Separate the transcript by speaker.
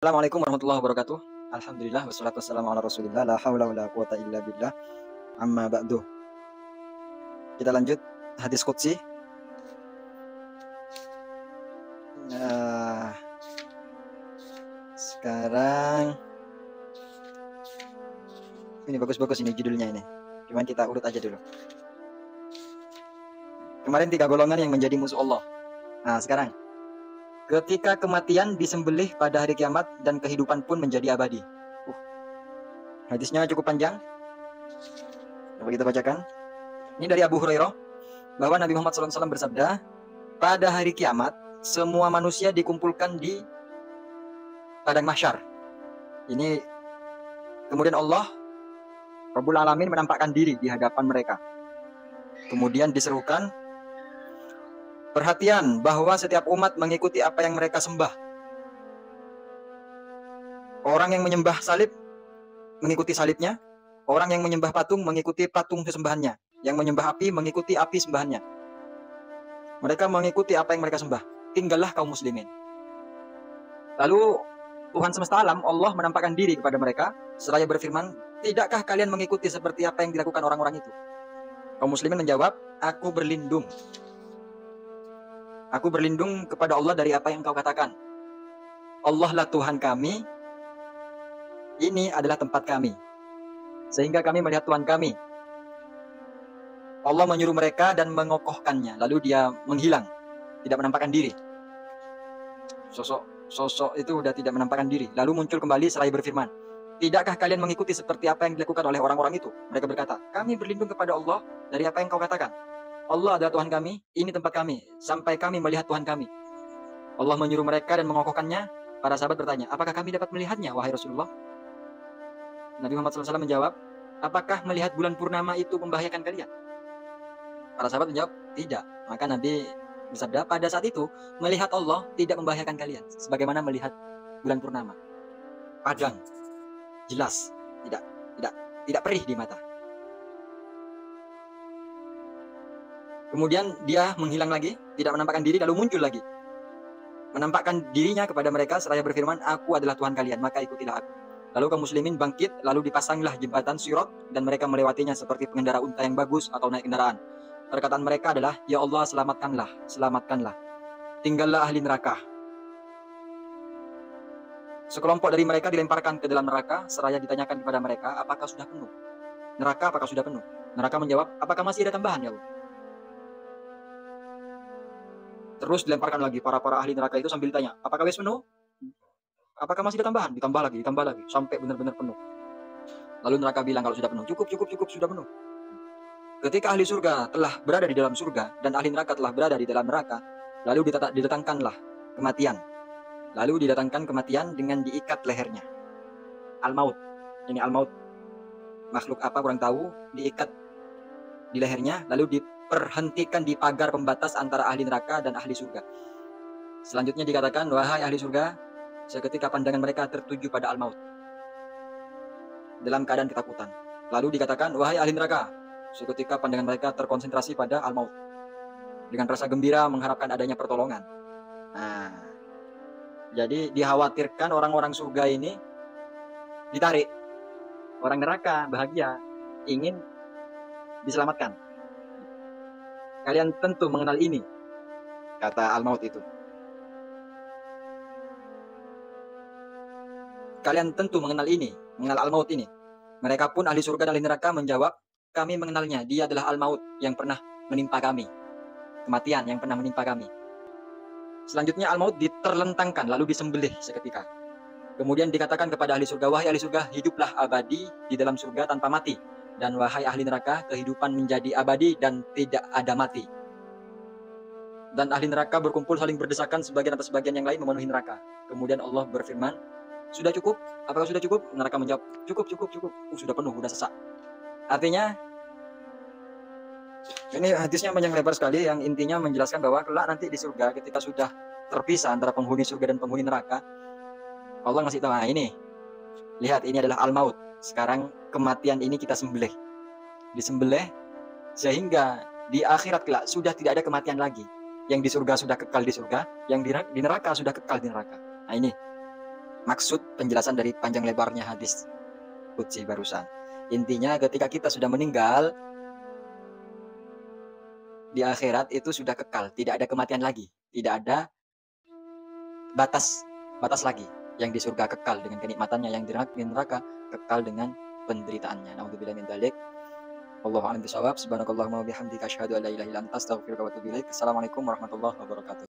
Speaker 1: Assalamualaikum warahmatullahi wabarakatuh. Alhamdulillah wassalatu wassalamu ala Rasulillah la haula wala quwata illa billah. Amma ba'du. Kita lanjut hadis qudsi. Sekarang ini bagus-bagus ini judulnya ini. Cuman kita urut aja dulu. Kemarin 3 golongan yang menjadi musuh Allah. Nah, sekarang ketika kematian disembelih pada hari kiamat dan kehidupan pun menjadi abadi. Hadisnya cukup panjang. Coba kita bacakan. Ini dari Abu Hurairah bahwa Nabi Muhammad SAW bersabda, pada hari kiamat semua manusia dikumpulkan di padang mahsyar. Ini kemudian Allah Rabbul Alamin menampakkan diri di hadapan mereka. Kemudian diserukan, perhatian bahwa setiap umat mengikuti apa yang mereka sembah. Orang yang menyembah salib mengikuti salibnya, orang yang menyembah patung mengikuti patung sesembahannya, yang menyembah api mengikuti api sembahannya. Mereka mengikuti apa yang mereka sembah. Tinggallah kaum muslimin. Lalu Tuhan semesta alam, Allah menampakkan diri kepada mereka seraya berfirman, tidakkah kalian mengikuti seperti apa yang dilakukan orang-orang itu? Kaum muslimin menjawab, aku berlindung. Aku berlindung kepada Allah dari apa yang kau katakan. Allah lah Tuhan kami, ini adalah tempat kami, sehingga kami melihat Tuhan kami. Allah menyuruh mereka dan mengokohkannya, lalu dia menghilang, tidak menampakkan diri. Sosok itu sudah tidak menampakkan diri. Lalu muncul kembali seraya berfirman, tidakkah kalian mengikuti seperti apa yang dilakukan oleh orang-orang itu? Mereka berkata, kami berlindung kepada Allah dari apa yang kau katakan. Allah adalah Tuhan kami, ini tempat kami, sampai kami melihat Tuhan kami. Allah menyuruh mereka dan mengokohkannya. Para sahabat bertanya, apakah kami dapat melihatnya, wahai Rasulullah? Nabi Muhammad SAW menjawab, apakah melihat bulan purnama itu membahayakan kalian? Para sahabat menjawab, tidak. Maka Nabi bersabda, pada saat itu melihat Allah tidak membahayakan kalian, sebagaimana melihat bulan purnama. Padang, jelas, tidak perih di mata. Kemudian dia menghilang lagi, tidak menampakkan diri, lalu muncul lagi, menampakkan dirinya kepada mereka seraya berfirman, aku adalah Tuhan kalian, maka ikutilah aku. Lalu kaum muslimin bangkit, lalu dipasanglah jembatan Sirat dan mereka melewatinya seperti pengendara unta yang bagus atau naik kendaraan. Perkataan mereka adalah, ya Allah, selamatkanlah, selamatkanlah. Tinggallah ahli neraka. Sekelompok dari mereka dilemparkan ke dalam neraka seraya ditanyakan kepada mereka, apakah sudah penuh? Neraka apakah sudah penuh? Neraka menjawab, apakah masih ada tambahan, ya Allah? Terus dilemparkan lagi para ahli neraka itu sambil ditanya, apakah wis penuh? Apakah masih ada tambahan? Ditambah lagi, sampai benar-benar penuh. Lalu neraka bilang kalau sudah penuh, cukup, sudah penuh. Ketika ahli surga telah berada di dalam surga dan ahli neraka telah berada di dalam neraka, lalu didatangkanlah kematian. Lalu didatangkan kematian dengan diikat lehernya. Al-maut. Ini al-maut. Makhluk apa kurang tahu, diikat di lehernya, lalu diperhentikan di pagar pembatas antara ahli neraka dan ahli surga. Selanjutnya dikatakan, wahai ahli surga, seketika pandangan mereka tertuju pada al-maut dalam keadaan ketakutan. Lalu dikatakan, wahai ahli neraka, seketika pandangan mereka terkonsentrasi pada al-maut dengan rasa gembira mengharapkan adanya pertolongan. Nah, jadi dikhawatirkan orang-orang surga ini ditarik. Orang neraka bahagia, ingin diselamatkan. Kalian tentu mengenal ini, kata al-maut itu. Kalian tentu mengenal ini, mengenal al-maut ini. Mereka pun ahli surga dan ahli neraka menjawab, kami mengenalnya, dia adalah al-maut yang pernah menimpa kami. Kematian yang pernah menimpa kami. Selanjutnya al-maut diterlentangkan, lalu disembelih seketika. Kemudian dikatakan kepada ahli surga, wahai ahli surga, hiduplah abadi di dalam surga tanpa mati. Dan wahai ahli neraka, kehidupan menjadi abadi dan tidak ada mati. Dan ahli neraka berkumpul saling berdesakan, sebagian atas sebagian yang lain memenuhi neraka. Kemudian Allah berfirman, sudah cukup? Apakah sudah cukup? Neraka menjawab, cukup. Sudah penuh, sudah sesak. Artinya, ini hadisnya panjang lebar sekali, yang intinya menjelaskan bahwa kelak nanti di surga, ketika sudah terpisah antara penghuni surga dan penghuni neraka, Allah ngasih tahu, nah ini, lihat ini adalah al-maut. Sekarang kematian ini kita sembelih. Disembelih, sehingga di akhirat kelak sudah tidak ada kematian lagi. Yang di surga sudah kekal di surga, yang di neraka sudah kekal di neraka. Nah ini. maksud penjelasan dari panjang lebarnya hadis qudsi barusan. Intinya ketika kita sudah meninggal, di akhirat itu sudah kekal, tidak ada kematian lagi, tidak ada batas lagi. Yang di surga kekal dengan kenikmatannya, yang di neraka kekal dengan penderitaannya. Nauzubillahi min dzalik. Wallahu a'lam bishawab. Subhanakallahumma wa bihamdika asyhadu an la ilaha illa anta astaghfiruka wa atubu ilaik. Assalamualaikum warahmatullahi wabarakatuh.